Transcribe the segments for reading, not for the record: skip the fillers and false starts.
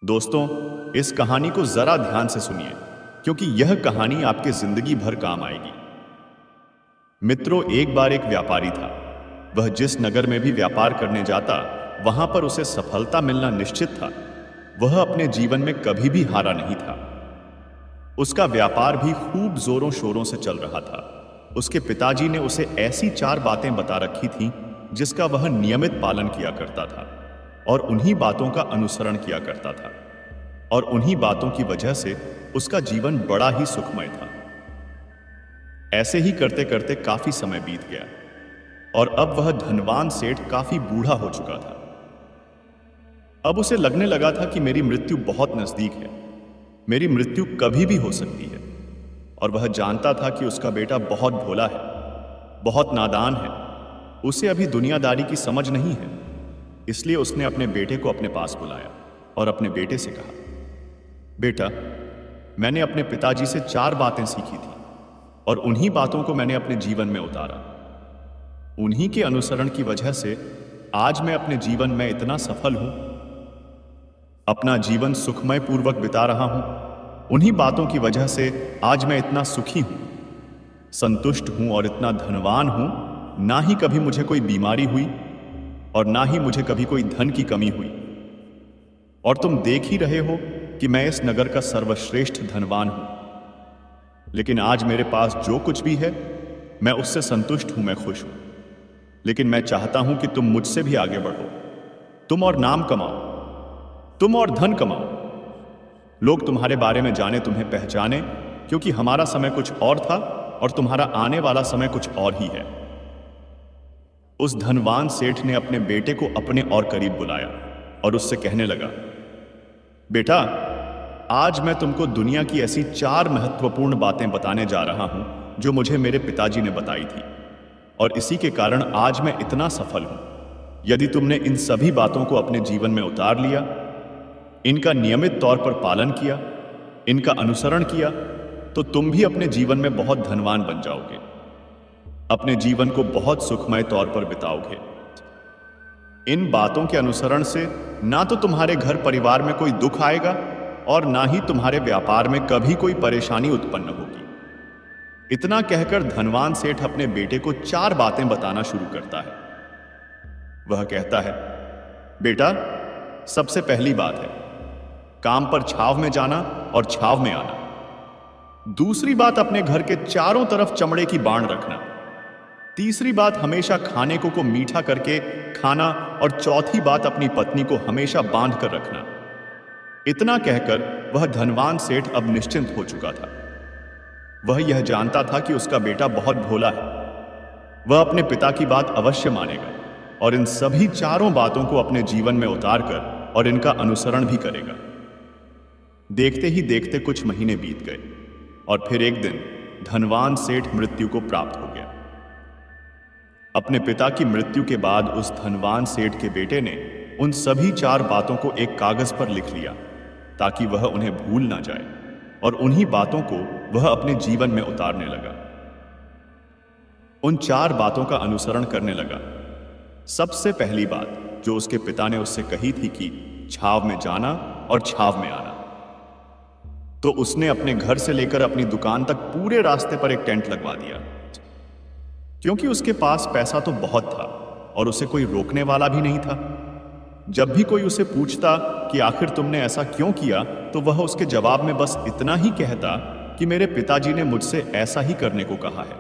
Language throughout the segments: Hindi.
दोस्तों, इस कहानी को जरा ध्यान से सुनिए, क्योंकि यह कहानी आपके जिंदगी भर काम आएगी। मित्रों, एक बार एक व्यापारी था। वह जिस नगर में भी व्यापार करने जाता, वहां पर उसे सफलता मिलना निश्चित था। वह अपने जीवन में कभी भी हारा नहीं था। उसका व्यापार भी खूब जोरों शोरों से चल रहा था। उसके पिताजी ने उसे ऐसी 4 बातें बता रखी थीं, जिसका वह नियमित पालन किया करता था और उन्हीं बातों का अनुसरण किया करता था। और उन्हीं बातों की वजह से उसका जीवन बड़ा ही सुखमय था। ऐसे ही करते करते काफी समय बीत गया और अब वह धनवान सेठ काफी बूढ़ा हो चुका था। अब उसे लगने लगा था कि मेरी मृत्यु बहुत नजदीक है। मेरी मृत्यु कभी भी हो सकती है। और वह जानता था कि उसका बेटा बहुत भोला है, बहुत नादान है। उसे अभी दुनियादारी की समझ नहीं है। इसलिए उसने अपने बेटे को अपने पास बुलाया और अपने बेटे से कहा, बेटा, मैंने अपने पिताजी से 4 बातें सीखी थी और उन्हीं बातों को मैंने अपने जीवन में उतारा। उन्हीं के अनुसरण की वजह से आज मैं अपने जीवन में इतना सफल हूं, अपना जीवन सुखमय पूर्वक बिता रहा हूं। उन्हीं बातों की वजह से आज मैं इतना सुखी हूं, संतुष्ट हूं और इतना धनवान हूं। ना ही कभी मुझे कोई बीमारी हुई और ना ही मुझे कभी कोई धन की कमी हुई। और तुम देख ही रहे हो कि मैं इस नगर का सर्वश्रेष्ठ धनवान हूं। लेकिन आज मेरे पास जो कुछ भी है, मैं उससे संतुष्ट हूं, मैं खुश हूं। लेकिन मैं चाहता हूं कि तुम मुझसे भी आगे बढ़ो। तुम और नाम कमाओ, तुम और धन कमाओ। लोग तुम्हारे बारे में जाने, तुम्हें पहचाने, क्योंकि हमारा समय कुछ और था और तुम्हारा आने वाला समय कुछ और ही है। उस धनवान सेठ ने अपने बेटे को अपने और करीब बुलाया और उससे कहने लगा, बेटा, आज मैं तुमको दुनिया की ऐसी 4 महत्वपूर्ण बातें बताने जा रहा हूं जो मुझे मेरे पिताजी ने बताई थी, और इसी के कारण आज मैं इतना सफल हूं। यदि तुमने इन सभी बातों को अपने जीवन में उतार लिया, इनका नियमित तौर पर पालन किया, इनका अनुसरण किया, तो तुम भी अपने जीवन में बहुत धनवान बन जाओगे। अपने जीवन को बहुत सुखमय तौर पर बिताओगे। इन बातों के अनुसरण से ना तो तुम्हारे घर परिवार में कोई दुख आएगा और ना ही तुम्हारे व्यापार में कभी कोई परेशानी उत्पन्न होगी। इतना कहकर धनवान सेठ अपने बेटे को 4 बातें बताना शुरू करता है। वह कहता है, बेटा, सबसे पहली बात है काम पर छाव में जाना और छाव में आना। दूसरी बात, अपने घर के चारों तरफ चमड़े की बाण रखना। तीसरी बात, हमेशा खाने को मीठा करके खाना। और चौथी बात, अपनी पत्नी को हमेशा बांध कर रखना। इतना कहकर वह धनवान सेठ अब निश्चिंत हो चुका था। वह यह जानता था कि उसका बेटा बहुत भोला है। वह अपने पिता की बात अवश्य मानेगा और इन सभी 4 बातों को अपने जीवन में उतारकर और इनका अनुसरण भी करेगा। देखते ही देखते कुछ महीने बीत गए और फिर एक दिन धनवान सेठ मृत्यु को प्राप्त हो गया। अपने पिता की मृत्यु के बाद उस धनवान सेठ के बेटे ने उन सभी 4 बातों को एक कागज पर लिख लिया, ताकि वह उन्हें भूल ना जाए, और उन्हीं बातों को वह अपने जीवन में उतारने लगा। उन 4 बातों का अनुसरण करने लगा। सबसे पहली बात जो उसके पिता ने उससे कही थी कि छाव में जाना और छाव में आना, तो उसने अपने घर से लेकर अपनी दुकान तक पूरे रास्ते पर एक टेंट लगवा दिया। क्योंकि उसके पास पैसा तो बहुत था और उसे कोई रोकने वाला भी नहीं था। जब भी कोई उसे पूछता कि आखिर तुमने ऐसा क्यों किया, तो वह उसके जवाब में बस इतना ही कहता कि मेरे पिताजी ने मुझसे ऐसा ही करने को कहा है।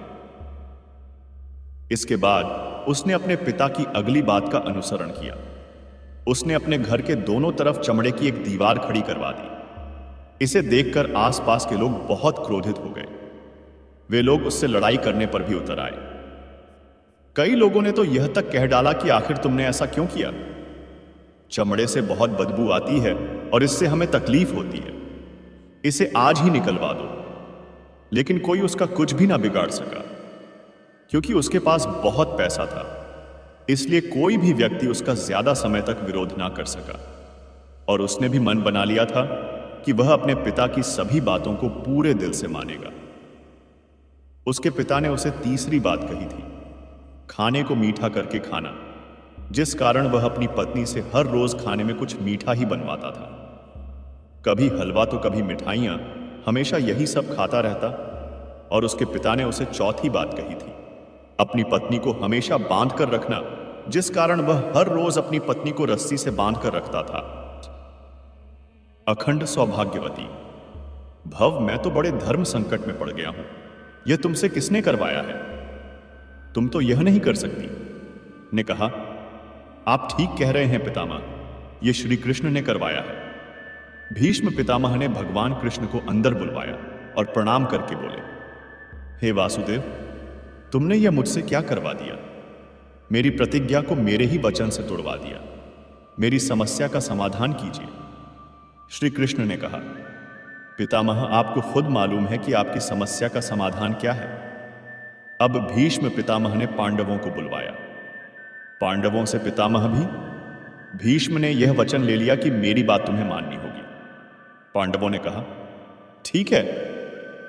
इसके बाद उसने अपने पिता की अगली बात का अनुसरण किया। उसने अपने घर के दोनों तरफ चमड़े की एक दीवार खड़ी करवा दी। इसे देखकर आसपास के लोग बहुत क्रोधित हो गए। वे लोग उससे लड़ाई करने पर भी उतर आए। कई लोगों ने तो यह तक कह डाला कि आखिर तुमने ऐसा क्यों किया? चमड़े से बहुत बदबू आती है और इससे हमें तकलीफ होती है। इसे आज ही निकलवा दो। लेकिन कोई उसका कुछ भी ना बिगाड़ सका, क्योंकि उसके पास बहुत पैसा था। इसलिए कोई भी व्यक्ति उसका ज्यादा समय तक विरोध ना कर सका, और उसने भी मन बना लिया था कि वह अपने पिता की सभी बातों को पूरे दिल से मानेगा। उसके पिता ने उसे तीसरी बात कही थी, खाने को मीठा करके खाना, जिस कारण वह अपनी पत्नी से हर रोज खाने में कुछ मीठा ही बनवाता था। कभी हलवा तो कभी मिठाइयां, हमेशा यही सब खाता रहता। और उसके पिता ने उसे चौथी बात कही थी, अपनी पत्नी को हमेशा बांध कर रखना, जिस कारण वह हर रोज अपनी पत्नी को रस्सी से बांध कर रखता था। अखंड सौभाग्यवती, भव मैं तो बड़े धर्म संकट में पड़ गया हूं। यह तुमसे किसने करवाया है? तुम तो यह नहीं कर सकती। ने कहा, आप ठीक कह रहे हैं पितामह, यह श्री कृष्ण ने करवाया है। भीष्म पितामह ने भगवान कृष्ण को अंदर बुलवाया और प्रणाम करके बोले, हे वासुदेव, तुमने यह मुझसे क्या करवा दिया? मेरी प्रतिज्ञा को मेरे ही वचन से तोड़वा दिया। मेरी समस्या का समाधान कीजिए। श्री कृष्ण ने कहा, पितामह, आपको खुद मालूम है कि आपकी समस्या का समाधान क्या है। अब भीष्म पितामह ने पांडवों को बुलवाया। पांडवों से पितामह भी। भीष्म ने यह वचन ले लिया कि मेरी बात तुम्हें माननी होगी। पांडवों ने कहा, ठीक है।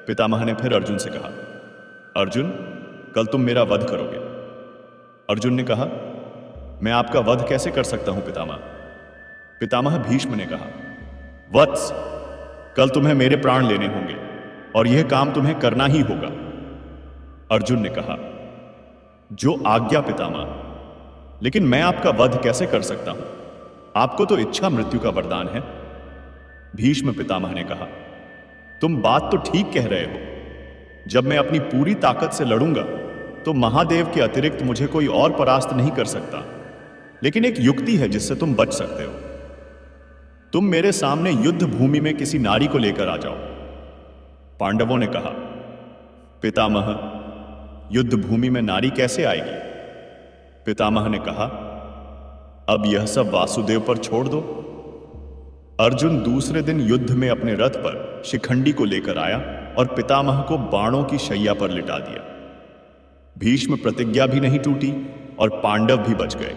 पितामह ने फिर अर्जुन से कहा, अर्जुन, कल तुम मेरा वध करोगे। अर्जुन ने कहा, मैं आपका वध कैसे कर सकता हूं पितामह? पितामह भीष्म ने कहा, वत्स, कल तुम्हें मेरे प्राण लेने होंगे और यह काम तुम्हें करना ही होगा। अर्जुन ने कहा, जो आज्ञा पितामह, लेकिन मैं आपका वध कैसे कर सकता हूं? आपको तो इच्छा मृत्यु का वरदान है। भीष्म पितामह ने कहा, तुम बात तो ठीक कह रहे हो। जब मैं अपनी पूरी ताकत से लड़ूंगा तो महादेव के अतिरिक्त मुझे कोई और परास्त नहीं कर सकता। लेकिन एक युक्ति है जिससे तुम बच सकते हो। तुम मेरे सामने युद्ध भूमि में किसी नारी को लेकर आ जाओ। पांडवों ने कहा, पितामह, युद्ध भूमि में नारी कैसे आएगी? पितामह ने कहा, अब यह सब वासुदेव पर छोड़ दो। अर्जुन दूसरे दिन युद्ध में अपने रथ पर शिखंडी को लेकर आया और पितामह को बाणों की शैया पर लिटा दिया। भीष्म प्रतिज्ञा भी नहीं टूटी और पांडव भी बच गए।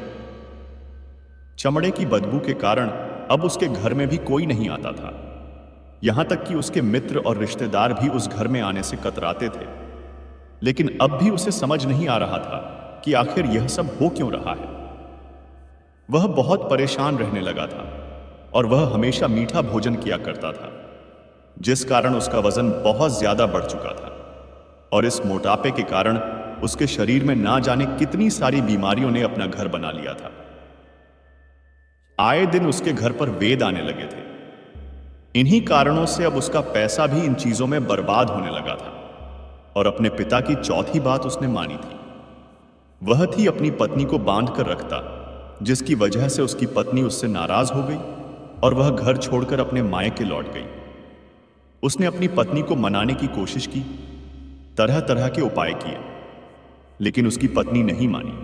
चमड़े की बदबू के कारण अब उसके घर में भी कोई नहीं आता था। यहां तक कि उसके मित्र और रिश्तेदार भी उस घर में आने से कतराते थे। लेकिन अब भी उसे समझ नहीं आ रहा था कि आखिर यह सब हो क्यों रहा है। वह बहुत परेशान रहने लगा था और वह हमेशा मीठा भोजन किया करता था, जिस कारण उसका वजन बहुत ज्यादा बढ़ चुका था। और इस मोटापे के कारण उसके शरीर में ना जाने कितनी सारी बीमारियों ने अपना घर बना लिया था। आए दिन उसके घर पर वेद आने लगे थे। इन्हीं कारणों से अब उसका पैसा भी इन चीजों में बर्बाद होने लगा था। और अपने पिता की चौथी बात उसने मानी थी। वह थी अपनी पत्नी को बांध कर रखता, जिसकी वजह से उसकी पत्नी उससे नाराज हो गई और वह घर छोड़कर अपने मायके लौट गई। उसने अपनी पत्नी को मनाने की कोशिश की, तरह तरह के उपाय किए, लेकिन उसकी पत्नी नहीं मानी।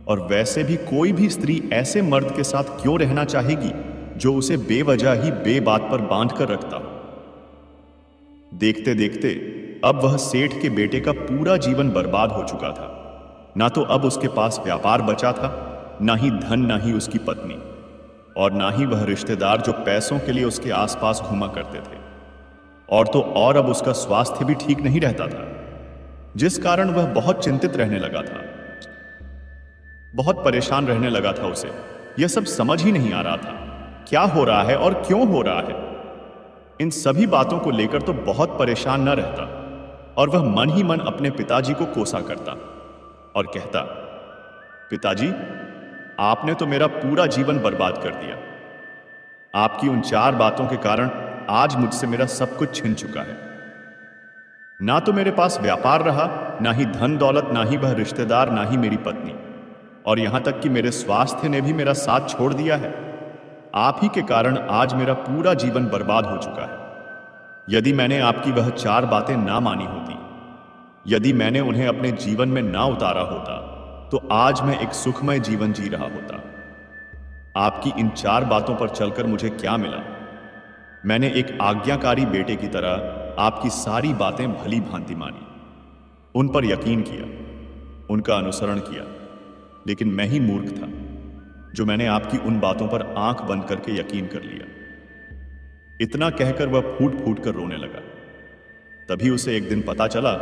और वैसे भी कोई भी स्त्री ऐसे मर्द के साथ क्यों रहना चाहेगी जो उसे बेवजह ही बेबात पर बांध कर रखता हो। देखते देखते अब वह सेठ के बेटे का पूरा जीवन बर्बाद हो चुका था। ना तो अब उसके पास व्यापार बचा था, ना ही धन, ना ही उसकी पत्नी, और ना ही वह रिश्तेदार जो पैसों के लिए उसके आसपास घूमा करते थे। और तो और अब उसका स्वास्थ्य भी ठीक नहीं रहता था, जिस कारण वह बहुत चिंतित रहने लगा था, बहुत परेशान रहने लगा था। उसे यह सब समझ ही नहीं आ रहा था, क्या हो रहा है और क्यों हो रहा है। इन सभी बातों को लेकर तो बहुत परेशान न रहता, और वह मन ही मन अपने पिताजी को कोसा करता और कहता, पिताजी, आपने तो मेरा पूरा जीवन बर्बाद कर दिया। आपकी उन 4 बातों के कारण आज मुझसे मेरा सब कुछ छिन चुका है। ना तो मेरे पास व्यापार रहा, ना ही धन दौलत, ना ही वह रिश्तेदार, ना ही मेरी पत्नी, और यहां तक कि मेरे स्वास्थ्य ने भी मेरा साथ छोड़ दिया है। आप ही के कारण आज मेरा पूरा जीवन बर्बाद हो चुका है। यदि मैंने आपकी वह 4 बातें ना मानी होती, यदि मैंने उन्हें अपने जीवन में ना उतारा होता, तो आज मैं एक सुखमय जीवन जी रहा होता। आपकी इन 4 बातों पर चलकर मुझे क्या मिला? मैंने एक आज्ञाकारी बेटे की तरह आपकी सारी बातें भली भांति मानी, उन पर यकीन किया, उनका अनुसरण किया। लेकिन मैं ही मूर्ख था जो मैंने आपकी उन बातों पर आंख बंद करके यकीन कर लिया। इतना कहकर वह फूट फूट कर रोने लगा। तभी उसे एक दिन पता चला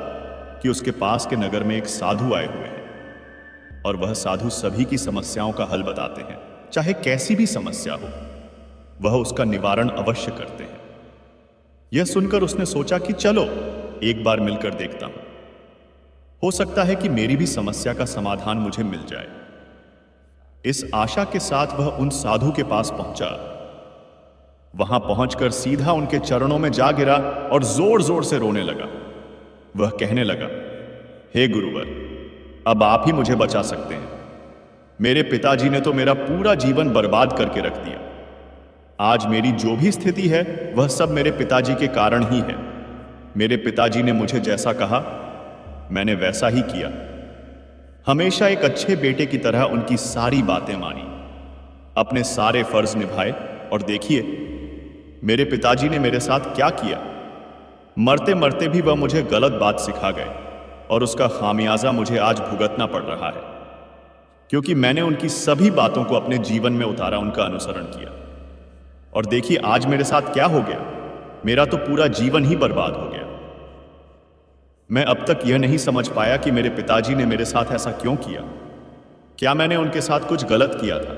कि उसके पास के नगर में एक साधु आए हुए हैं, और वह साधु सभी की समस्याओं का हल बताते हैं, चाहे कैसी भी समस्या हो, वह उसका निवारण अवश्य करते हैं। यह सुनकर उसने सोचा कि चलो एक बार मिलकर देखता हूं, हो सकता है कि मेरी भी समस्या का समाधान मुझे मिल जाए। इस आशा के साथ वह उन साधु के पास पहुंचा। वहां पहुंचकर सीधा उनके चरणों में जा गिरा और जोर जोर से रोने लगा। वह कहने लगा, हे गुरुवर, अब आप ही मुझे बचा सकते हैं। मेरे पिताजी ने तो मेरा पूरा जीवन बर्बाद करके रख दिया। आज मेरी जो भी स्थिति है वह सब मेरे पिताजी के कारण ही है। मेरे पिताजी ने मुझे जैसा कहा मैंने वैसा ही किया। हमेशा एक अच्छे बेटे की तरह उनकी सारी बातें मानी, अपने सारे फर्ज निभाए, और देखिए मेरे पिताजी ने मेरे साथ क्या किया। मरते मरते भी वह मुझे गलत बात सिखा गए और उसका खामियाजा मुझे आज भुगतना पड़ रहा है, क्योंकि मैंने उनकी सभी बातों को अपने जीवन में उतारा, उनका अनुसरण किया। और देखिए आज मेरे साथ क्या हो गया। मेरा तो पूरा जीवन ही बर्बाद हो गया। मैं अब तक यह नहीं समझ पाया कि मेरे पिताजी ने मेरे साथ ऐसा क्यों किया। क्या मैंने उनके साथ कुछ गलत किया था?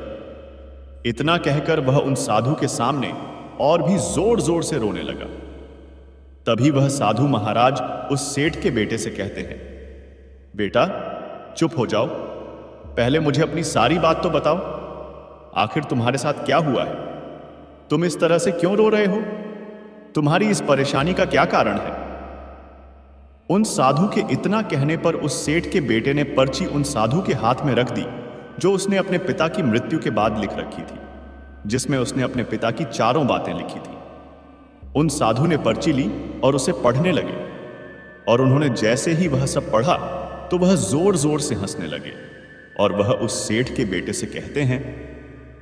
इतना कहकर वह उन साधु के सामने और भी जोर जोर से रोने लगा। तभी वह साधु महाराज उस सेठ के बेटे से कहते हैं, बेटा चुप हो जाओ, पहले मुझे अपनी सारी बात तो बताओ। आखिर तुम्हारे साथ क्या हुआ है? तुम इस तरह से क्यों रो रहे हो? तुम्हारी इस परेशानी का क्या कारण है? उन साधु के इतना कहने पर उस सेठ के बेटे ने पर्ची उन साधु के हाथ में रख दी, जो उसने अपने पिता की मृत्यु के बाद लिख रखी थी, जिसमें उसने अपने पिता की चारों बातें लिखी थी। उन साधु ने पर्ची ली और उसे पढ़ने लगे, और उन्होंने जैसे ही वह सब पढ़ा तो वह जोर जोर से हंसने लगे, और वह उस सेठ के बेटे से कहते हैं,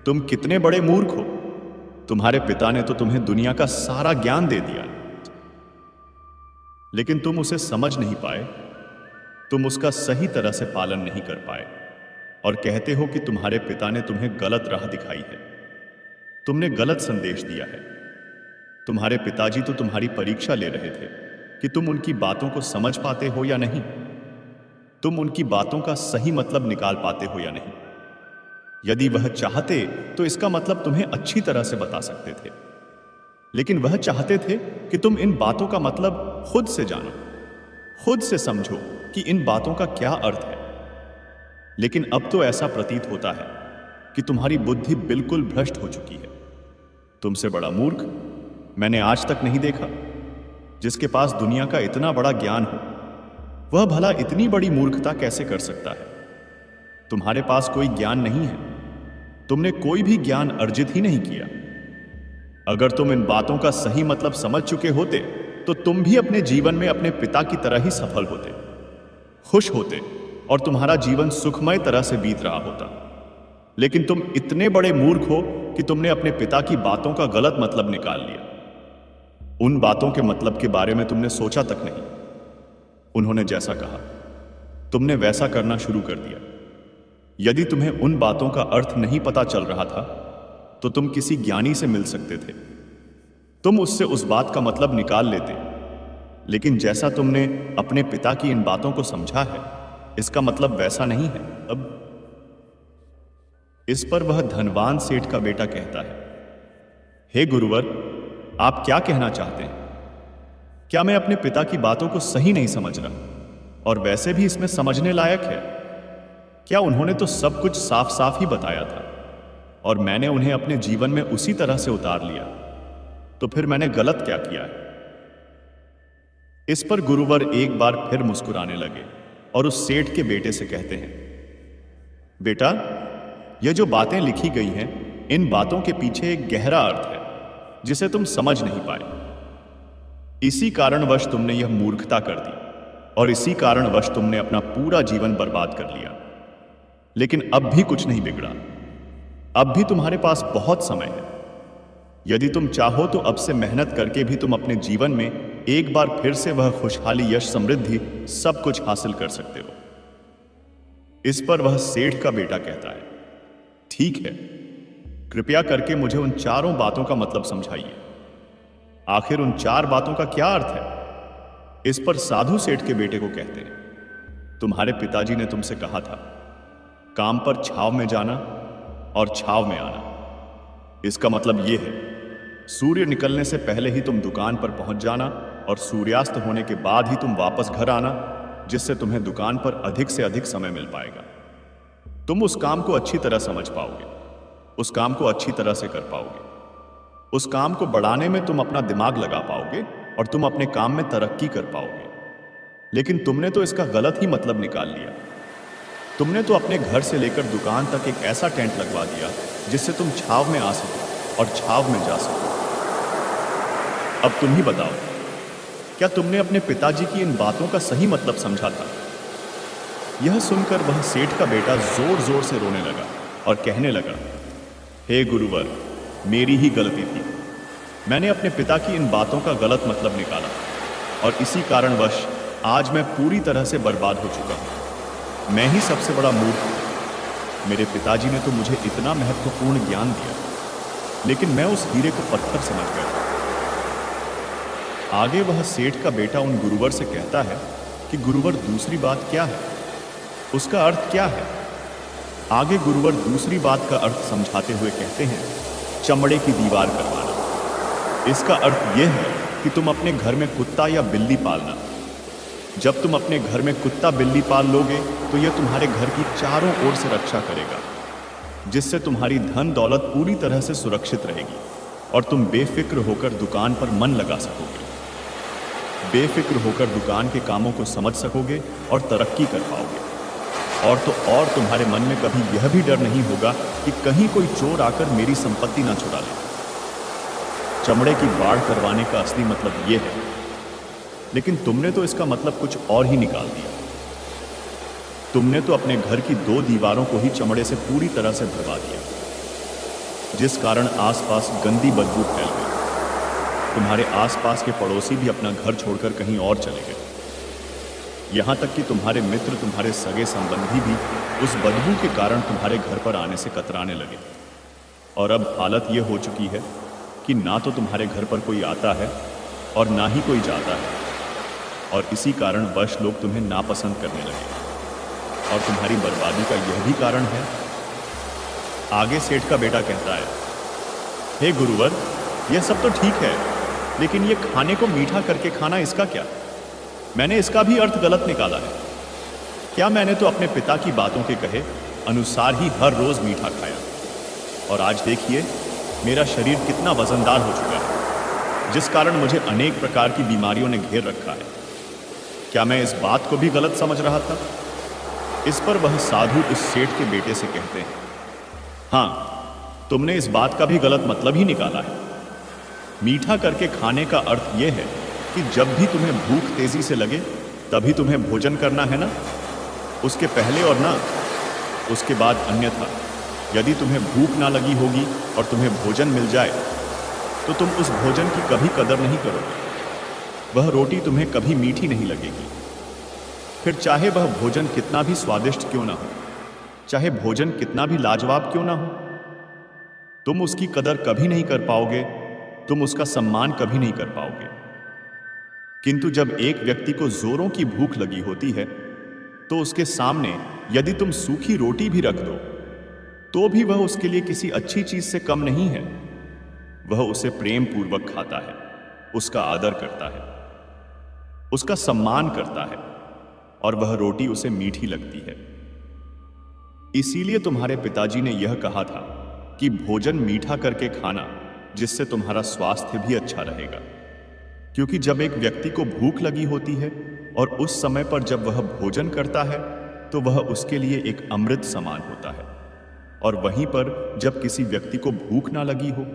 तुम कितने बड़े मूर्ख हो। तुम्हारे पिता ने तो तुम्हें दुनिया का सारा ज्ञान दे दिया, लेकिन तुम उसे समझ नहीं पाए, तुम उसका सही तरह से पालन नहीं कर पाए, और कहते हो कि तुम्हारे पिता ने तुम्हें गलत राह दिखाई है, तुमने गलत संदेश दिया है। तुम्हारे पिताजी तो तुम्हारी परीक्षा ले रहे थे कि तुम उनकी बातों को समझ पाते हो या नहीं, तुम उनकी बातों का सही मतलब निकाल पाते हो या नहीं। यदि वह चाहते तो इसका मतलब तुम्हें अच्छी तरह से बता सकते थे, लेकिन वह चाहते थे कि तुम इन बातों का मतलब खुद से जानो, खुद से समझो कि इन बातों का क्या अर्थ है। लेकिन अब तो ऐसा प्रतीत होता है कि तुम्हारी बुद्धि बिल्कुल भ्रष्ट हो चुकी है। तुमसे बड़ा मूर्ख मैंने आज तक नहीं देखा। जिसके पास दुनिया का इतना बड़ा ज्ञान हो, वह भला इतनी बड़ी मूर्खता कैसे कर सकता है? तुम्हारे पास कोई ज्ञान नहीं है, तुमने कोई भी ज्ञान अर्जित ही नहीं किया। अगर तुम इन बातों का सही मतलब समझ चुके होते तो तुम भी अपने जीवन में अपने पिता की तरह ही सफल होते, खुश होते, और तुम्हारा जीवन सुखमय तरह से बीत रहा होता। लेकिन तुम इतने बड़े मूर्ख हो कि तुमने अपने पिता की बातों का गलत मतलब निकाल लिया। उन बातों के मतलब के बारे में तुमने सोचा तक नहीं। उन्होंने जैसा कहा तुमने वैसा करना शुरू कर दिया। यदि तुम्हें उन बातों का अर्थ नहीं पता चल रहा था तो तुम किसी ज्ञानी से मिल सकते थे, तुम उससे उस बात का मतलब निकाल लेते। लेकिन जैसा तुमने अपने पिता की इन बातों को समझा है, इसका मतलब वैसा नहीं है। अब इस पर वह धनवान सेठ का बेटा कहता है, हे गुरुवर, आप क्या कहना चाहते हैं? क्या मैं अपने पिता की बातों को सही नहीं समझ रहा? और वैसे भी इसमें समझने लायक है। क्या उन्होंने तो सब कुछ साफ साफ ही बताया था और मैंने उन्हें अपने जीवन में उसी तरह से उतार लिया, तो फिर मैंने गलत क्या किया है? इस पर गुरुवर एक बार फिर मुस्कुराने लगे और उस सेठ के बेटे से कहते हैं, बेटा, ये जो बातें लिखी गई हैं, इन बातों के पीछे एक गहरा अर्थ है जिसे तुम समझ नहीं पाए। इसी कारणवश तुमने यह मूर्खता कर दी और इसी कारणवश तुमने अपना पूरा जीवन बर्बाद कर लिया। लेकिन अब भी कुछ नहीं बिगड़ा। अब भी तुम्हारे पास बहुत समय है। यदि तुम चाहो तो अब से मेहनत करके भी तुम अपने जीवन में एक बार फिर से वह खुशहाली, यश, समृद्धि सब कुछ हासिल कर सकते हो। इस पर वह सेठ का बेटा कहता है, ठीक है, कृपया करके मुझे उन चारों बातों का मतलब समझाइए। आखिर उन चार बातों का क्या अर्थ है? इस पर साधु सेठ के बेटे को कहते हैं, तुम्हारे पिताजी ने तुमसे कहा था, काम पर छाव में जाना और छाव में आना। इसका मतलब यह है, सूर्य निकलने से पहले ही तुम दुकान पर पहुंच जाना और सूर्यास्त होने के बाद ही तुम वापस घर आना, जिससे तुम्हें दुकान पर अधिक से अधिक समय मिल पाएगा। तुम उस काम को अच्छी तरह समझ पाओगे, उस काम को अच्छी तरह से कर पाओगे। उस काम को बढ़ाने में तुम अपना दिमाग लगा पाओगे और तुम अपने काम में तरक्की कर पाओगे। लेकिन तुमने तो इसका गलत ही मतलब निकाल लिया। तुमने तो अपने घर से लेकर दुकान तक एक ऐसा टेंट लगवा दिया जिससे तुम छाव में आ सको और छाव में जा सको। अब तुम ही बताओ, क्या तुमने अपने पिताजी की इन बातों का सही मतलब समझा था? यह सुनकर वह सेठ का बेटा जोर जोर से रोने लगा और कहने लगा, हे गुरुवर, मेरी ही गलती थी। मैंने अपने पिता की इन बातों का गलत मतलब निकाला और इसी कारणवश आज मैं पूरी तरह से बर्बाद हो चुका हूं। मैं ही सबसे बड़ा मूर्ख हूं। मेरे पिताजी ने तो मुझे इतना महत्वपूर्ण ज्ञान दिया, लेकिन मैं उस हीरे को पत्थर समझ गया। आगे वह सेठ का बेटा उन गुरुवर से कहता है कि गुरुवर, दूसरी बात क्या है? उसका अर्थ क्या है? आगे गुरुवर दूसरी बात का अर्थ समझाते हुए कहते हैं, चमड़े की दीवार करवाना। इसका अर्थ यह है कि तुम अपने घर में कुत्ता या बिल्ली पालना। जब तुम अपने घर में कुत्ता बिल्ली पाल लोगे तो यह तुम्हारे घर की चारों ओर से रक्षा करेगा, जिससे तुम्हारी धन दौलत पूरी तरह से सुरक्षित रहेगी और तुम बेफिक्र होकर दुकान पर मन लगा सकोगे। बेफिक्र होकर दुकान के कामों को समझ सकोगे और तरक्की कर पाओगे। और तो और तुम्हारे मन में कभी यह भी डर नहीं होगा कि कहीं कोई चोर आकर मेरी संपत्ति ना चुरा ले। चमड़े की बाड़ करवाने का असली मतलब यह है, लेकिन तुमने तो इसका मतलब कुछ और ही निकाल दिया। तुमने तो अपने घर की 2 दीवारों को ही चमड़े से पूरी तरह से भरवा दिया, जिस कारण आसपास गंदी बदबू फैल गई। तुम्हारे आसपास के पड़ोसी भी अपना घर छोड़कर कहीं और चले गए। यहां तक कि तुम्हारे मित्र, तुम्हारे सगे संबंधी भी उस बदबू के कारण तुम्हारे घर पर आने से कतराने लगे। और अब हालत यह हो चुकी है कि ना तो तुम्हारे घर पर कोई आता है और ना ही कोई जाता है, और इसी कारण वश लोग तुम्हें नापसंद करने लगे। और तुम्हारी बर्बादी का यह भी कारण है। आगे सेठ का बेटा कहता है, हे गुरुवर, यह सब तो ठीक है, लेकिन यह खाने को मीठा करके खाना, इसका क्या? मैंने इसका भी अर्थ गलत निकाला है। क्या मैंने तो अपने पिता की बातों के कहे अनुसार ही हर रोज मीठा खाया, और आज देखिए मेरा शरीर कितना वजनदार हो चुका है, जिस कारण मुझे अनेक प्रकार की बीमारियों ने घेर रखा है। क्या मैं इस बात को भी गलत समझ रहा था? इस पर वह साधु उस सेठ के बेटे से कहते हैं, हाँ, तुमने इस बात का भी गलत मतलब ही निकाला है। मीठा करके खाने का अर्थ यह है कि जब भी तुम्हें भूख तेजी से लगे तभी तुम्हें भोजन करना है ना, उसके पहले और ना उसके बाद अन्यथा। यदि तुम्हें भूख ना लगी होगी और तुम्हें भोजन मिल जाए तो तुम उस भोजन की कभी कदर नहीं करोगे। वह रोटी तुम्हें कभी मीठी नहीं लगेगी, फिर चाहे वह भोजन कितना भी स्वादिष्ट क्यों ना हो, चाहे भोजन कितना भी लाजवाब क्यों ना हो, तुम उसकी कदर कभी नहीं कर पाओगे, तुम उसका सम्मान कभी नहीं कर पाओगे। किंतु जब एक व्यक्ति को जोरों की भूख लगी होती है तो उसके सामने यदि तुम सूखी रोटी भी रख दो तो भी वह उसके लिए किसी अच्छी चीज से कम नहीं है। वह उसे प्रेम पूर्वक खाता है, उसका आदर करता है, उसका सम्मान करता है, और वह रोटी उसे मीठी लगती है। इसीलिए तुम्हारे पिताजी ने यह कहा था कि भोजन मीठा करके खाना, जिससे तुम्हारा स्वास्थ्य भी अच्छा रहेगा। क्योंकि जब एक व्यक्ति को भूख लगी होती है और उस समय पर जब वह भोजन करता है तो वह उसके लिए एक अमृत समान होता है, और वहीं पर जब किसी व्यक्ति को भूख ना लगी हो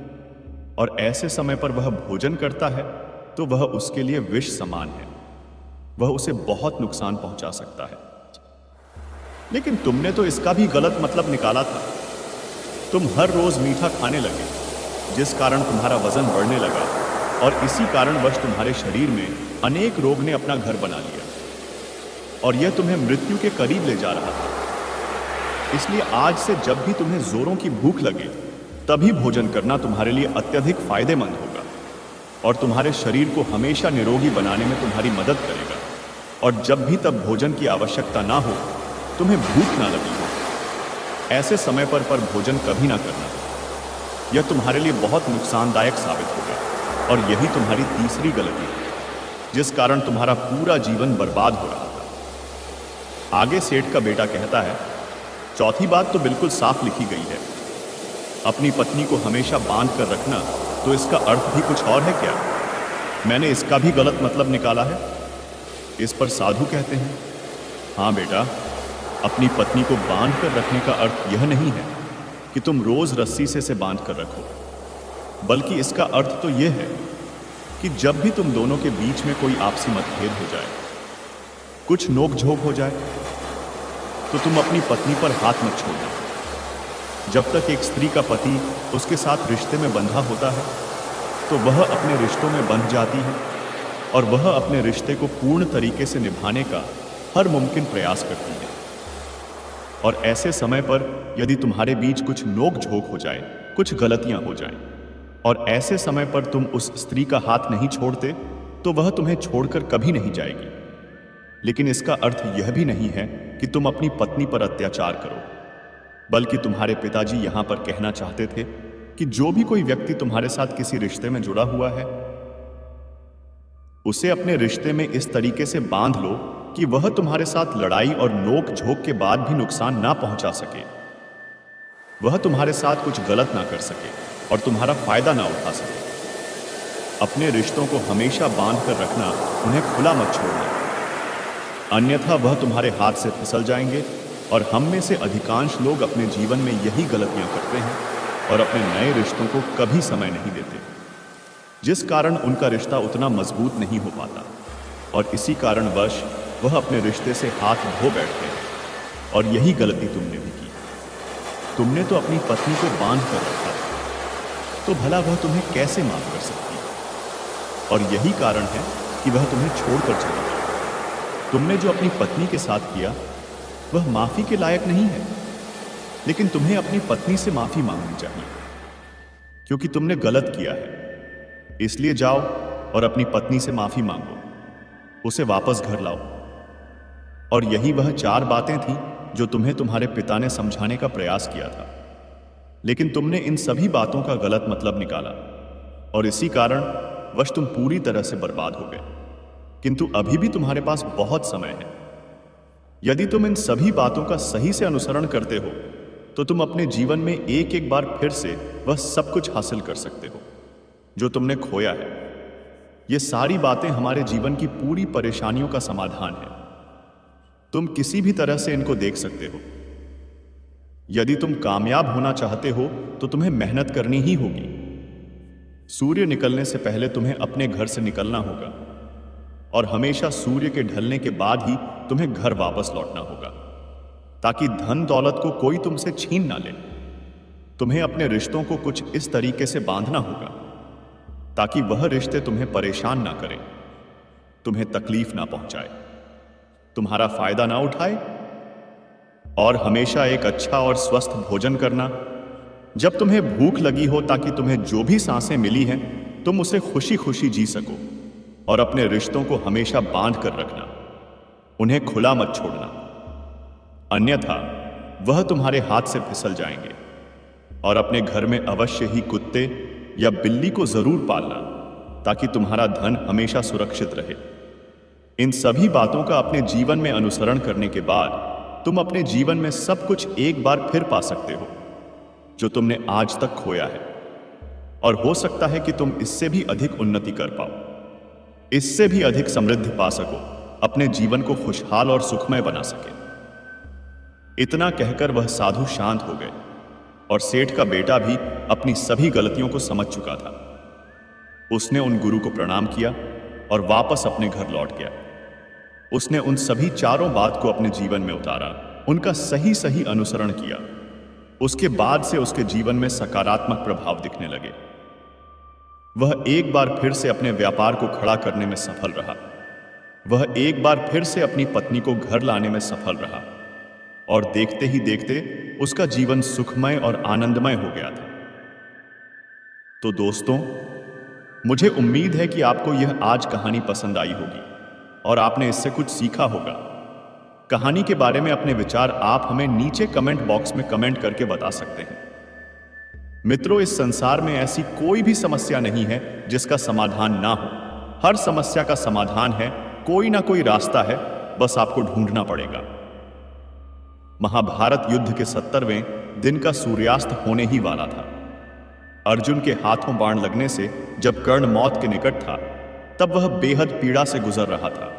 और ऐसे समय पर वह भोजन करता है तो वह उसके लिए विष समान है, वह उसे बहुत नुकसान पहुंचा सकता है। लेकिन तुमने तो इसका भी गलत मतलब निकाला था। तुम हर रोज मीठा खाने लगे, जिस कारण तुम्हारा वजन बढ़ने लगा, और इसी कारणवश तुम्हारे शरीर में अनेक रोग ने अपना घर बना लिया और यह तुम्हें मृत्यु के करीब ले जा रहा था। इसलिए आज से जब भी तुम्हें जोरों की भूख लगे तभी भोजन करना तुम्हारे लिए अत्यधिक फायदेमंद होगा और तुम्हारे शरीर को हमेशा निरोगी बनाने में तुम्हारी मदद करेगा। और जब भी तब भोजन की आवश्यकता ना हो, तुम्हें भूख ना लगी हो, ऐसे समय पर भोजन कभी ना करना। यह तुम्हारे लिए बहुत नुकसानदायक साबित होगा। और यही तुम्हारी तीसरी गलती है, जिस कारण तुम्हारा पूरा जीवन बर्बाद हो रहा था। आगे सेठ का बेटा कहता है, चौथी बात तो बिल्कुल साफ लिखी गई है, अपनी पत्नी को हमेशा बांध कर रखना। तो इसका अर्थ भी कुछ और है क्या? मैंने इसका भी गलत मतलब निकाला है? इस पर साधु कहते हैं, हाँ बेटा, अपनी पत्नी को बांध कर रखने का अर्थ यह नहीं है कि तुम रोज रस्सी से बांध कर रखो, बल्कि इसका अर्थ तो यह है कि जब भी तुम दोनों के बीच में कोई आपसी मतभेद हो जाए, कुछ नोक-झोंक हो जाए, तो तुम अपनी पत्नी पर हाथ मत छोड़ना। जब तक एक स्त्री का पति उसके साथ रिश्ते में बंधा होता है, तो वह अपने रिश्तों में बंध जाती है और वह अपने रिश्ते को पूर्ण तरीके से निभाने का हर मुमकिन प्रयास करती है। और ऐसे समय पर यदि तुम्हारे बीच कुछ नोक-झोंक हो जाए, कुछ गलतियां हो जाएं, और ऐसे समय पर तुम उस स्त्री का हाथ नहीं छोड़ते, तो वह तुम्हें छोड़कर कभी नहीं जाएगी। लेकिन इसका अर्थ यह भी नहीं है कि तुम अपनी पत्नी पर अत्याचार करो, बल्कि तुम्हारे पिताजी यहां पर कहना चाहते थे कि जो भी कोई व्यक्ति तुम्हारे साथ किसी रिश्ते में जुड़ा हुआ है, उसे अपने रिश्ते में इस तरीके से बांध लो कि वह तुम्हारे साथ लड़ाई और नोक झोंक के बाद भी नुकसान ना पहुंचा सके, वह तुम्हारे साथ कुछ गलत ना कर सके और तुम्हारा फायदा ना उठा सके। अपने रिश्तों को हमेशा बांध कर रखना, उन्हें खुला मत छोड़ना, अन्यथा वह तुम्हारे हाथ से फिसल जाएंगे। और हम में से अधिकांश लोग अपने जीवन में यही गलतियां करते हैं और अपने नए रिश्तों को कभी समय नहीं देते, जिस कारण उनका रिश्ता उतना मजबूत नहीं हो पाता और इसी कारणवश वह अपने रिश्ते से हाथ धो बैठते हैं। और यही गलती तुमने भी की। तुमने तो अपनी पत्नी को बांध कर रखा, तो भला वह तुम्हें कैसे माफ कर सकती? और यही कारण है कि वह तुम्हें छोड़कर चली गई। तुमने जो अपनी पत्नी के साथ किया वह माफी के लायक नहीं है, लेकिन तुम्हें अपनी पत्नी से माफी मांगनी चाहिए, क्योंकि तुमने गलत किया है। इसलिए जाओ और अपनी पत्नी से माफी मांगो, उसे वापस घर लाओ। और यही वह 4 बातें थीं जो तुम्हें तुम्हारे पिता ने समझाने का प्रयास किया था, लेकिन तुमने इन सभी बातों का गलत मतलब निकाला और इसी कारण वश तुम पूरी तरह से बर्बाद हो गए। किंतु अभी भी तुम्हारे पास बहुत समय है। यदि तुम इन सभी बातों का सही से अनुसरण करते हो, तो तुम अपने जीवन में एक एक बार फिर से वह सब कुछ हासिल कर सकते हो जो तुमने खोया है। ये सारी बातें हमारे जीवन की पूरी परेशानियों का समाधान है। तुम किसी भी तरह से इनको देख सकते हो। यदि तुम कामयाब होना चाहते हो तो तुम्हें मेहनत करनी ही होगी। सूर्य निकलने से पहले तुम्हें अपने घर से निकलना होगा और हमेशा सूर्य के ढलने के बाद ही तुम्हें घर वापस लौटना होगा, ताकि धन दौलत को कोई तुमसे छीन ना ले। तुम्हें अपने रिश्तों को कुछ इस तरीके से बांधना होगा ताकि वह रिश्ते तुम्हें परेशान ना करें, तुम्हें तकलीफ ना पहुंचाए, तुम्हारा फायदा ना उठाए। और हमेशा एक अच्छा और स्वस्थ भोजन करना। जब तुम्हें भूख लगी हो, ताकि तुम्हें जो भी सांसें मिली हैं तुम उसे खुशी खुशी जी सको। और अपने रिश्तों को हमेशा बांध कर रखना, उन्हें खुला मत छोड़ना, अन्यथा वह तुम्हारे हाथ से फिसल जाएंगे। और अपने घर में अवश्य ही कुत्ते या बिल्ली को जरूर पालना, ताकि तुम्हारा धन हमेशा सुरक्षित रहे। इन सभी बातों का अपने जीवन में अनुसरण करने के बाद तुम अपने जीवन में सब कुछ एक बार फिर पा सकते हो जो तुमने आज तक खोया है। और हो सकता है कि तुम इससे भी अधिक उन्नति कर पाओ, इससे भी अधिक समृद्धि पा सको, अपने जीवन को खुशहाल और सुखमय बना सके। इतना कहकर वह साधु शांत हो गए और सेठ का बेटा भी अपनी सभी गलतियों को समझ चुका था। उसने उन गुरु को प्रणाम किया और वापस अपने घर लौट गया। उसने उन सभी 4 बात को अपने जीवन में उतारा, उनका सही सही अनुसरण किया। उसके बाद से उसके जीवन में सकारात्मक प्रभाव दिखने लगे। वह एक बार फिर से अपने व्यापार को खड़ा करने में सफल रहा। वह एक बार फिर से अपनी पत्नी को घर लाने में सफल रहा और देखते ही देखते उसका जीवन सुखमय और आनंदमय हो गया था। तो दोस्तों, मुझे उम्मीद है कि आपको यह आज कहानी पसंद आई होगी और आपने इससे कुछ सीखा होगा। कहानी के बारे में अपने विचार आप हमें नीचे कमेंट बॉक्स में कमेंट करके बता सकते हैं। मित्रों, इस संसार में ऐसी कोई भी समस्या नहीं है जिसका समाधान ना हो। हर समस्या का समाधान है, कोई ना कोई रास्ता है, बस आपको ढूंढना पड़ेगा। महाभारत युद्ध के 70वें दिन का सूर्यास्त होने ही वाला था। अर्जुन के हाथों बाण लगने से जब कर्ण मौत के निकट था, तब वह बेहद पीड़ा से गुजर रहा था।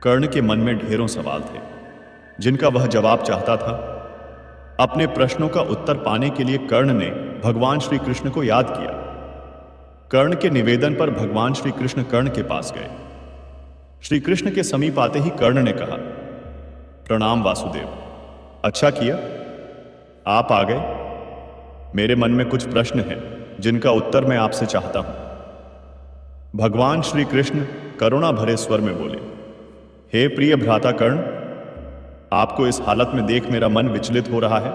कर्ण के मन में ढेरों सवाल थे, जिनका वह जवाब चाहता था। अपने प्रश्नों का उत्तर पाने के लिए कर्ण ने भगवान श्री कृष्ण को याद किया। कर्ण के निवेदन पर भगवान श्री कृष्ण कर्ण के पास गए। श्री कृष्ण के समीप आते ही कर्ण ने कहा, प्रणाम वासुदेव, अच्छा किया आप आ गए। मेरे मन में कुछ प्रश्न हैं जिनका उत्तर मैं आपसे चाहता हूं। भगवान श्री कृष्ण करुणा भरे स्वर में बोले, हे प्रिय भ्राता कर्ण, आपको इस हालत में देख मेरा मन विचलित हो रहा है।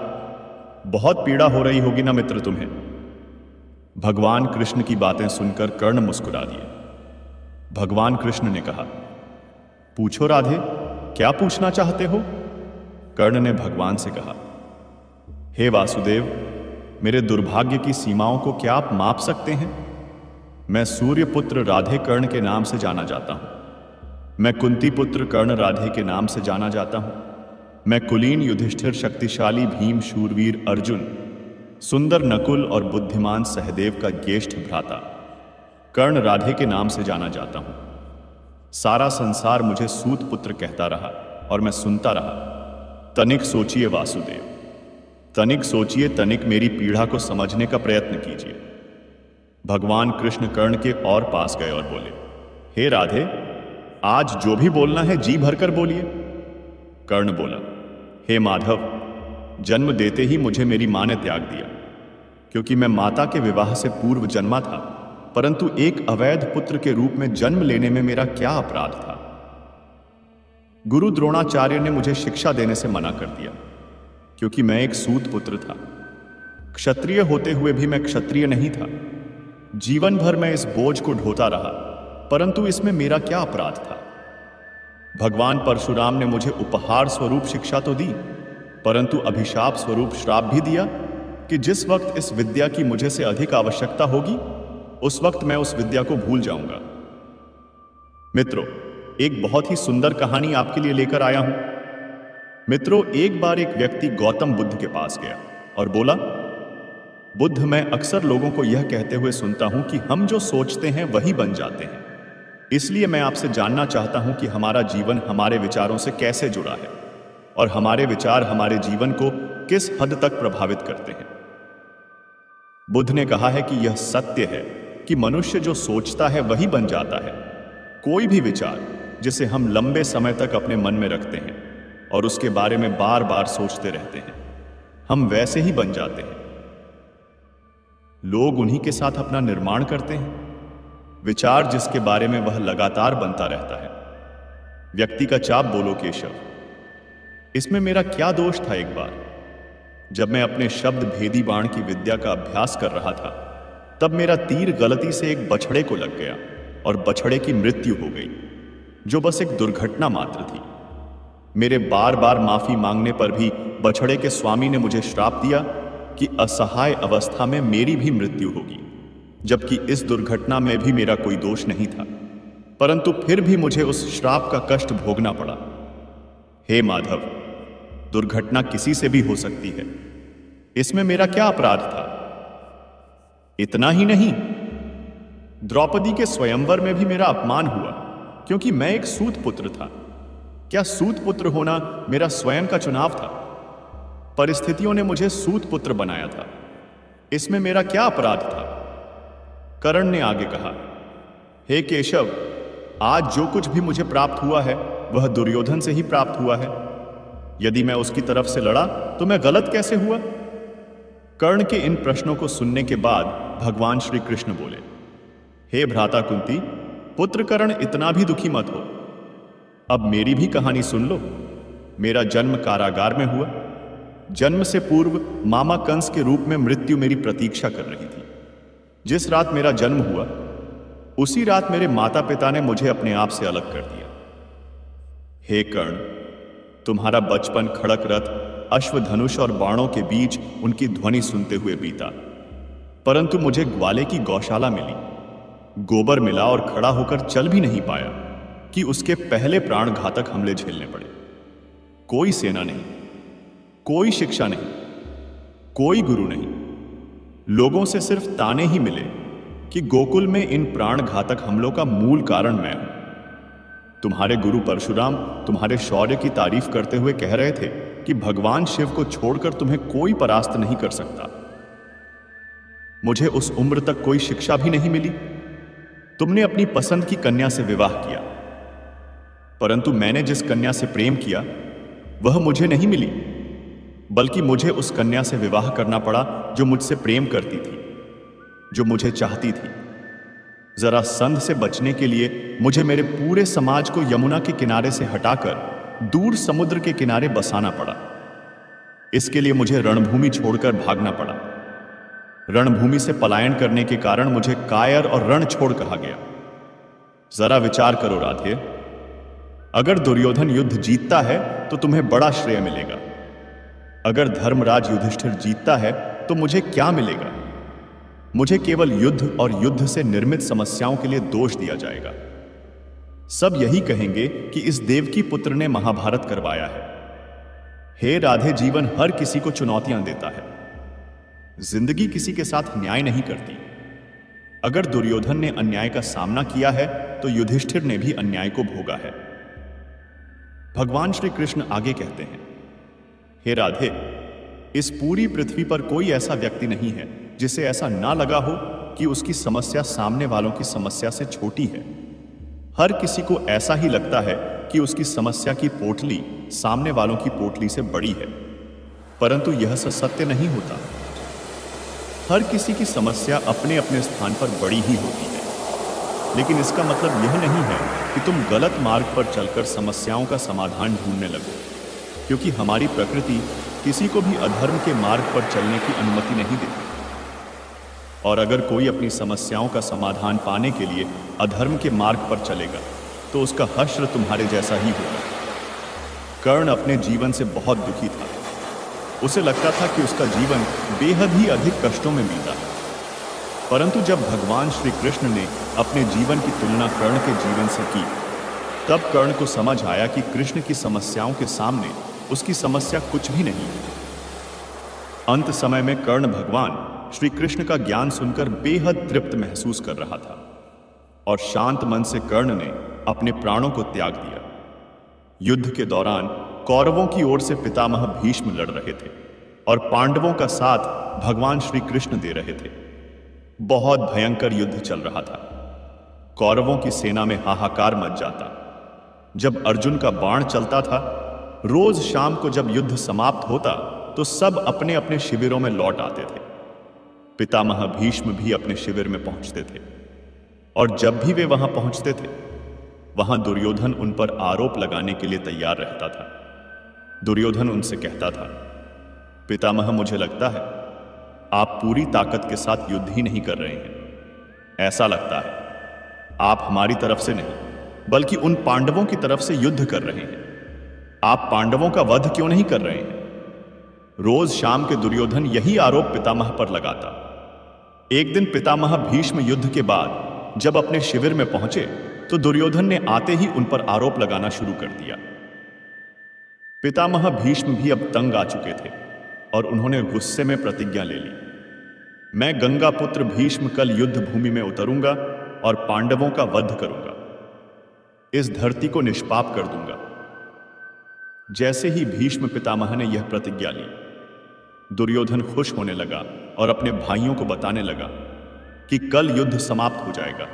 बहुत पीड़ा हो रही होगी ना मित्र तुम्हें। भगवान कृष्ण की बातें सुनकर कर्ण मुस्कुरा दिए। भगवान कृष्ण ने कहा, पूछो राधे, क्या पूछना चाहते हो? कर्ण ने भगवान से कहा, हे वासुदेव, मेरे दुर्भाग्य की सीमाओं को क्या आप माप सकते हैं? मैं सूर्य पुत्र राधे कर्ण के नाम से जाना जाता हूं। मैं कुंती पुत्र कर्ण राधे के नाम से जाना जाता हूं। मैं कुलीन युधिष्ठिर, शक्तिशाली भीम, शूरवीर अर्जुन, सुंदर नकुल और बुद्धिमान सहदेव का ज्येष्ठ भ्राता कर्ण राधे के नाम से जाना जाता हूं। सारा संसार मुझे सूत पुत्र कहता रहा और मैं सुनता रहा। तनिक सोचिए वासुदेव, तनिक सोचिए, तनिक मेरी पीड़ा को समझने का प्रयत्न कीजिए। भगवान कृष्ण कर्ण के और पास गए और बोले, हे राधे, आज जो भी बोलना है जी भरकर बोलिए। कर्ण बोला, हे माधव, जन्म देते ही मुझे मेरी मां ने त्याग दिया, क्योंकि मैं माता के विवाह से पूर्व जन्मा था, परंतु एक अवैध पुत्र के रूप में जन्म लेने में मेरा क्या अपराध था? गुरु द्रोणाचार्य ने मुझे शिक्षा देने से मना कर दिया, क्योंकि मैं एक सूत पुत्र था। क्षत्रिय होते हुए भी मैं क्षत्रिय नहीं था। जीवन भर मैं इस बोझ को ढोता रहा, परंतु इसमें मेरा क्या अपराध था? भगवान परशुराम ने मुझे उपहार स्वरूप शिक्षा तो दी, परंतु अभिशाप स्वरूप श्राप भी दिया कि जिस वक्त इस विद्या की मुझे से अधिक आवश्यकता होगी, उस वक्त मैं उस विद्या को भूल जाऊंगा। मित्रों, एक बहुत ही सुंदर कहानी आपके लिए लेकर आया हूं। मित्रों, एक बार एक व्यक्ति गौतम बुद्ध के पास गया और बोला, बुद्ध, मैं अक्सर लोगों को यह कहते हुए सुनता हूं कि हम जो सोचते हैं वही बन जाते हैं। इसलिए मैं आपसे जानना चाहता हूं कि हमारा जीवन हमारे विचारों से कैसे जुड़ा है और हमारे विचार हमारे जीवन को किस हद तक प्रभावित करते हैं। बुद्ध ने कहा है कि यह सत्य है कि मनुष्य जो सोचता है वही बन जाता है। कोई भी विचार जिसे हम लंबे समय तक अपने मन में रखते हैं और उसके बारे में बार बार सोचते रहते हैं, हम वैसे ही बन जाते हैं। लोग उन्हीं के साथ अपना निर्माण करते हैं। विचार जिसके बारे में वह लगातार बनता रहता है। व्यक्ति का चाप बोलो केशव। इसमें मेरा क्या दोष था? एक बार जब मैं अपने शब्द भेदी बाण की विद्या का अभ्यास कर रहा था, तब मेरा तीर गलती से एक बछड़े को लग गया और बछड़े की मृत्यु हो गई, जो बस एक दुर्घटना मात्र थी। मेरे बार बार माफी मांगने पर भी बछड़े के स्वामी ने मुझे श्राप दिया कि असहाय अवस्था में मेरी भी मृत्यु होगी, जबकि इस दुर्घटना में भी मेरा कोई दोष नहीं था, परंतु फिर भी मुझे उस श्राप का कष्ट भोगना पड़ा। हे माधव, दुर्घटना किसी से भी हो सकती है, इसमें मेरा क्या अपराध था? इतना ही नहीं, द्रौपदी के स्वयंवर में भी मेरा अपमान हुआ, क्योंकि मैं एक सूत पुत्र था। क्या सूत पुत्र होना मेरा स्वयं का चुनाव था? परिस्थितियों ने मुझे सूत पुत्र बनाया था, इसमें मेरा क्या अपराध था? कर्ण ने आगे कहा, हे केशव, आज जो कुछ भी मुझे प्राप्त हुआ है वह दुर्योधन से ही प्राप्त हुआ है। यदि मैं उसकी तरफ से लड़ा तो मैं गलत कैसे हुआ? कर्ण के इन प्रश्नों को सुनने के बाद भगवान श्री कृष्ण बोले, हे भ्राता कुंती, पुत्र कर्ण, इतना भी दुखी मत हो। अब मेरी भी कहानी सुन लो। मेरा जन्म कारागार में हुआ। जन्म से पूर्व मामा कंस के रूप में मृत्यु मेरी प्रतीक्षा कर रही थी। जिस रात मेरा जन्म हुआ, उसी रात मेरे माता पिता ने मुझे अपने आप से अलग कर दिया। हे कर्ण, तुम्हारा बचपन, खड़क रथ अश्वधनुष और बाणों के बीच उनकी ध्वनि सुनते हुए बीता। परंतु मुझे ग्वाले की गौशाला मिली, गोबर मिला और खड़ा होकर चल भी नहीं पाया कि उसके पहले प्राण घातक हमले झेलने पड़े। कोई सेना नहीं, कोई शिक्षा नहीं, कोई गुरु नहीं, लोगों से सिर्फ ताने ही मिले कि गोकुल में इन प्राण घातक हमलों का मूल कारण मैं हूं। तुम्हारे गुरु परशुराम तुम्हारे शौर्य की तारीफ करते हुए कह रहे थे कि भगवान शिव को छोड़कर तुम्हें कोई परास्त नहीं कर सकता। मुझे उस उम्र तक कोई शिक्षा भी नहीं मिली। तुमने अपनी पसंद की कन्या से विवाह किया, परंतु मैंने जिस कन्या से प्रेम किया वह मुझे नहीं मिली, बल्कि मुझे उस कन्या से विवाह करना पड़ा जो मुझसे प्रेम करती थी, जो मुझे चाहती थी। जरा संध से बचने के लिए मुझे मेरे पूरे समाज को यमुना के किनारे से हटाकर दूर समुद्र के किनारे बसाना पड़ा। इसके लिए मुझे रणभूमि छोड़कर भागना पड़ा। रणभूमि से पलायन करने के कारण मुझे कायर और रण छोड़ कहा गया। जरा विचार करो राधे, अगर दुर्योधन युद्ध जीतता है तो तुम्हें बड़ा श्रेय मिलेगा। अगर धर्मराज युधिष्ठिर जीतता है तो मुझे क्या मिलेगा? मुझे केवल युद्ध और युद्ध से निर्मित समस्याओं के लिए दोष दिया जाएगा। सब यही कहेंगे कि इस देवकी पुत्र ने महाभारत करवाया है। हे राधे, जीवन हर किसी को चुनौतियां देता है। जिंदगी किसी के साथ न्याय नहीं करती। अगर दुर्योधन ने अन्याय का सामना किया है तो युधिष्ठिर ने भी अन्याय को भोगा है। भगवान श्री कृष्ण आगे कहते हैं, हे राधे, इस पूरी पृथ्वी पर कोई ऐसा व्यक्ति नहीं है जिसे ऐसा ना लगा हो कि उसकी समस्या सामने वालों की समस्या से छोटी है। हर किसी को ऐसा ही लगता है कि उसकी समस्या की पोटली सामने वालों की पोटली से बड़ी है, परंतु यह सत्य नहीं होता। हर किसी की समस्या अपने अपने स्थान पर बड़ी ही होती है, लेकिन इसका मतलब यह नहीं है कि तुम गलत मार्ग पर चलकर समस्याओं का समाधान ढूंढने लगो, क्योंकि हमारी प्रकृति किसी को भी अधर्म के मार्ग पर चलने की अनुमति नहीं देती। और अगर कोई अपनी समस्याओं का समाधान पाने के लिए अधर्म के मार्ग पर चलेगा तो उसका हश्र तुम्हारे जैसा ही होगा। कर्ण अपने जीवन से बहुत दुखी था। उसे लगता था कि उसका जीवन बेहद ही अधिक कष्टों में बीता, परंतु जब भगवान श्री कृष्ण ने अपने जीवन की तुलना कर्ण के जीवन से की, तब कर्ण को समझ आया कि कृष्ण की समस्याओं के सामने उसकी समस्या कुछ भी नहीं है। अंत समय में कर्ण भगवान श्री कृष्ण का ज्ञान सुनकर बेहद तृप्त महसूस कर रहा था और शांत मन से कर्ण ने अपने प्राणों को त्याग दिया। युद्ध के दौरान कौरवों की ओर से पितामह भीष्म लड़ रहे थे और पांडवों का साथ भगवान श्री कृष्ण दे रहे थे। बहुत भयंकर युद्ध चल रहा था। कौरवों की सेना में हाहाकार मच जाता। जब अर्जुन का बाण चलता था, रोज शाम को जब युद्ध समाप्त होता तो सब अपने अपने शिविरों में लौट आते थे। पितामह भीष्म भी अपने शिविर में पहुंचते थे और जब भी वे वहां पहुंचते थे, वहां दुर्योधन उन पर आरोप लगाने के लिए तैयार रहता था। दुर्योधन उनसे कहता था, पितामह, मुझे लगता है आप पूरी ताकत के साथ युद्ध ही नहीं कर रहे हैं। ऐसा लगता है आप हमारी तरफ से नहीं बल्कि उन पांडवों की तरफ से युद्ध कर रहे हैं। आप पांडवों का वध क्यों नहीं कर रहे हैं? रोज शाम के दुर्योधन यही आरोप पितामह पर लगाता। एक दिन पितामह भीष्म युद्ध के बाद जब अपने शिविर में पहुंचे तो दुर्योधन ने आते ही उन पर आरोप लगाना शुरू कर दिया। पितामह भीष्म भी अब तंग आ चुके थे और उन्होंने गुस्से में प्रतिज्ञा ले ली, मैं गंगा पुत्र भीष्म कल युद्ध भूमि में उतरूंगा और पांडवों का वध करूंगा। इस धरती को निष्पाप कर दूंगा। जैसे ही भीष्म पितामह ने यह प्रतिज्ञा ली, दुर्योधन खुश होने लगा और अपने भाइयों को बताने लगा कि कल युद्ध समाप्त हो जाएगा।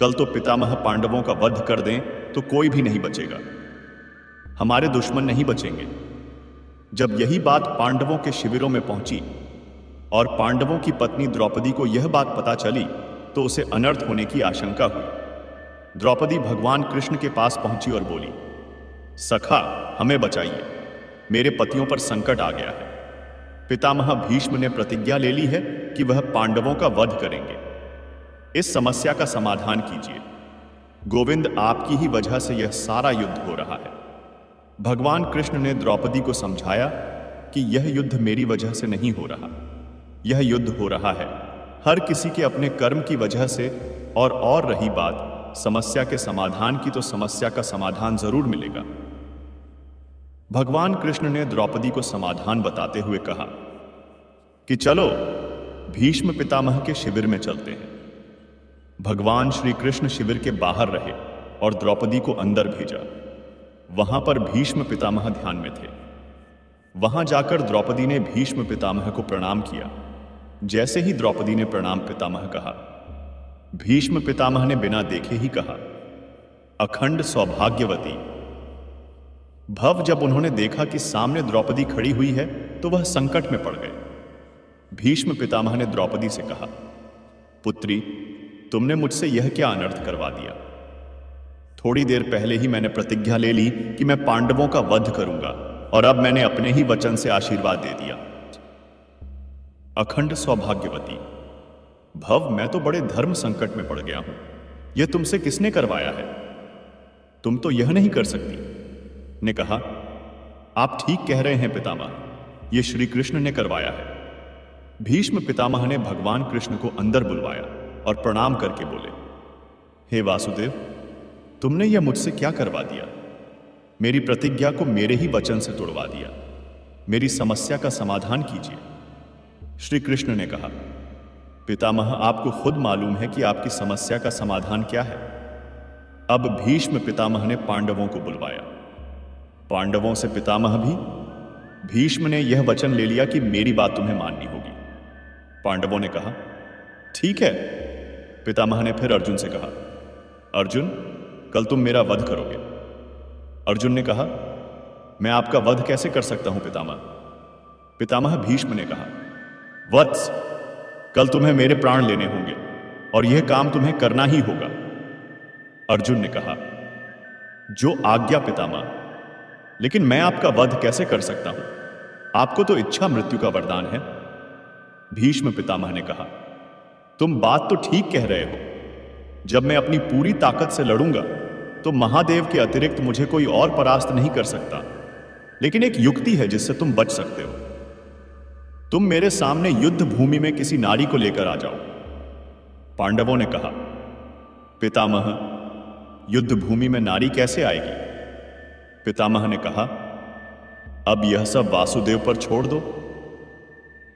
कल तो पितामह पांडवों का वध कर दें तो कोई भी नहीं बचेगा, हमारे दुश्मन नहीं बचेंगे। जब यही बात पांडवों के शिविरों में पहुंची और पांडवों की पत्नी द्रौपदी को यह बात पता चली तो उसे अनर्थ होने की आशंका हुई। द्रौपदी भगवान कृष्ण के पास पहुंची और बोली, सखा, हमें बचाइए, मेरे पतियों पर संकट आ गया है। पितामह भीष्म ने प्रतिज्ञा ले ली है कि वह पांडवों का वध करेंगे। इस समस्या का समाधान कीजिए। गोविंद, आपकी ही वजह से यह सारा युद्ध हो रहा है। भगवान कृष्ण ने द्रौपदी को समझाया कि यह युद्ध मेरी वजह से नहीं हो रहा, यह युद्ध हो रहा है हर किसी के अपने कर्म की वजह से। और रही बात समस्या के समाधान की, तो समस्या का समाधान जरूर मिलेगा। भगवान कृष्ण ने द्रौपदी को समाधान बताते हुए कहा कि चलो भीष्म पितामह के शिविर में चलते हैं। भगवान श्री कृष्ण शिविर के बाहर रहे और द्रौपदी को अंदर भेजा। वहां पर भीष्म पितामह ध्यान में थे। वहां जाकर द्रौपदी ने भीष्म पितामह को प्रणाम किया। जैसे ही द्रौपदी ने प्रणाम पितामह कहा, भीष्म पितामह ने बिना देखे ही कहा, अखंड सौभाग्यवती भव। जब उन्होंने देखा कि सामने द्रौपदी खड़ी हुई है तो वह संकट में पड़ गए। भीष्म पितामह ने द्रौपदी से कहा, पुत्री, तुमने मुझसे यह क्या अनर्थ करवा दिया? थोड़ी देर पहले ही मैंने प्रतिज्ञा ले ली कि मैं पांडवों का वध करूंगा, और अब मैंने अपने ही वचन से आशीर्वाद दे दिया। अखंड सौभाग्यवती भव, मैं तो बड़े धर्म संकट में पड़ गया हूं। यह तुमसे किसने करवाया है? तुम तो यह नहीं कर सकती। ने कहा, आप ठीक कह रहे हैं पितामह, यह श्री कृष्ण ने करवाया है। भीष्म पितामह ने भगवान कृष्ण को अंदर बुलवाया और प्रणाम करके बोले, हे वासुदेव, तुमने यह मुझसे क्या करवा दिया? मेरी प्रतिज्ञा को मेरे ही वचन से तोड़वा दिया। मेरी समस्या का समाधान कीजिए। श्री कृष्ण ने कहा, पितामह, आपको खुद मालूम है कि आपकी समस्या का समाधान क्या है। अब भीष्म पितामह ने पांडवों को बुलवाया। पांडवों से पितामह भी। भीष्म ने यह वचन ले लिया कि मेरी बात तुम्हें माननी होगी। पांडवों ने कहा, ठीक है। पितामह ने फिर अर्जुन से कहा, अर्जुन, कल तुम मेरा वध करोगे। अर्जुन ने कहा, मैं आपका वध कैसे कर सकता हूं पितामह? पितामह भीष्म ने कहा, वत्स, कल तुम्हें मेरे प्राण लेने होंगे और यह काम तुम्हें करना ही होगा। अर्जुन ने कहा, जो आज्ञा पितामह, लेकिन मैं आपका वध कैसे कर सकता हूं? आपको तो इच्छा मृत्यु का वरदान है। भीष्म पितामह ने कहा, तुम बात तो ठीक कह रहे हो। जब मैं अपनी पूरी ताकत से लड़ूंगा तो महादेव के अतिरिक्त मुझे कोई और परास्त नहीं कर सकता। लेकिन एक युक्ति है जिससे तुम बच सकते हो। तुम मेरे सामने युद्ध भूमि में किसी नारी को लेकर आ जाओ। पांडवों ने कहा, पितामह, युद्ध भूमि में नारी कैसे आएगी? पितामह ने कहा, अब यह सब वासुदेव पर छोड़ दो।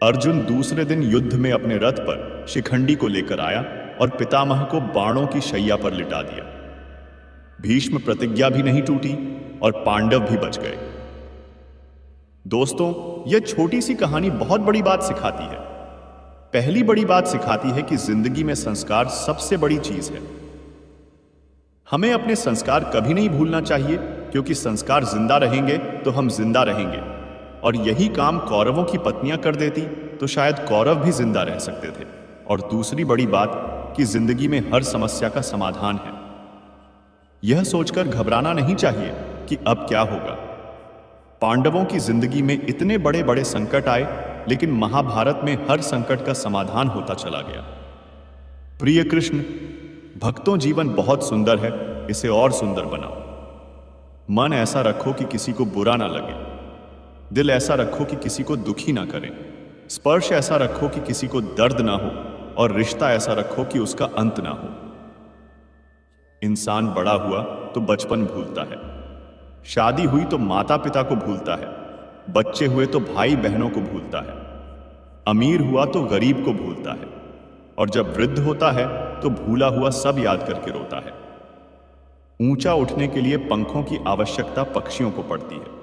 अर्जुन दूसरे दिन युद्ध में अपने रथ पर शिखंडी को लेकर आया और पितामह को बाणों की शैया पर लिटा दिया। भीष्म प्रतिज्ञा भी नहीं टूटी और पांडव भी बच गए। दोस्तों, यह छोटी सी कहानी बहुत बड़ी बात सिखाती है। पहली बड़ी बात सिखाती है कि जिंदगी में संस्कार सबसे बड़ी चीज है। हमें अपने संस्कार कभी नहीं भूलना चाहिए, क्योंकि संस्कार जिंदा रहेंगे तो हम जिंदा रहेंगे। और यही काम कौरवों की पत्नियां कर देती तो शायद कौरव भी जिंदा रह सकते थे। और दूसरी बड़ी बात कि जिंदगी में हर समस्या का समाधान है। यह सोचकर घबराना नहीं चाहिए कि अब क्या होगा। पांडवों की जिंदगी में इतने बड़े बड़े संकट आए, लेकिन महाभारत में हर संकट का समाधान होता चला गया। प्रिय कृष्ण, भक्तों, जीवन बहुत सुंदर है, इसे और सुंदर बनाओ। मन ऐसा रखो कि किसी को बुरा ना लगे, दिल ऐसा रखो कि किसी को दुखी ना करें, स्पर्श ऐसा रखो कि किसी को दर्द ना हो, और रिश्ता ऐसा रखो कि उसका अंत ना हो। इंसान बड़ा हुआ तो बचपन भूलता है, शादी हुई तो माता पिता को भूलता है, बच्चे हुए तो भाई बहनों को भूलता है, अमीर हुआ तो गरीब को भूलता है, और जब वृद्ध होता है तो भूला हुआ सब याद करके रोता है। ऊंचा उठने के लिए पंखों की आवश्यकता पक्षियों को पड़ती है।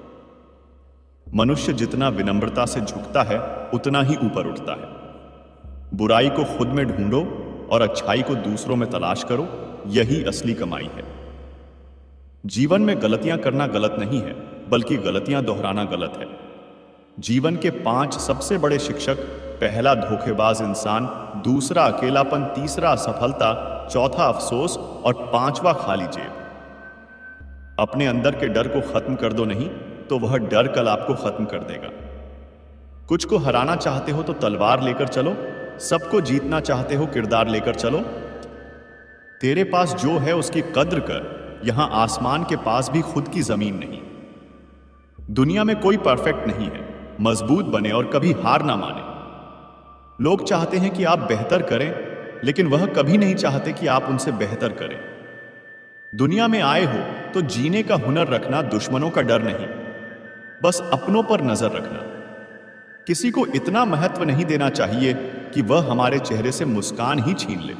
मनुष्य जितना विनम्रता से झुकता है उतना ही ऊपर उठता है। बुराई को खुद में ढूंढो और अच्छाई को दूसरों में तलाश करो, यही असली कमाई है। जीवन में गलतियां करना गलत नहीं है, बल्कि गलतियां दोहराना गलत है। जीवन के 5 सबसे बड़े शिक्षक: पहला धोखेबाज इंसान, दूसरा अकेलापन, तीसरा असफलता, चौथा अफसोस और 5वां खाली जेब। अपने अंदर के डर को खत्म कर दो, नहीं तो वह डर कल आपको खत्म कर देगा। कुछ को हराना चाहते हो तो तलवार लेकर चलो, सबको जीतना चाहते हो किरदार लेकर चलो। तेरे पास जो है उसकी कद्र कर, यहां आसमान के पास भी खुद की जमीन नहीं। दुनिया में कोई परफेक्ट नहीं है। मजबूत बने और कभी हार ना माने। लोग चाहते हैं कि आप बेहतर करें, लेकिन वह कभी नहीं चाहते कि आप उनसे बेहतर करें। दुनिया में आए हो तो जीने का हुनर रखना, दुश्मनों का डर नहीं, बस अपनों पर नजर रखना। किसी को इतना महत्व नहीं देना चाहिए कि वह हमारे चेहरे से मुस्कान ही छीन ले।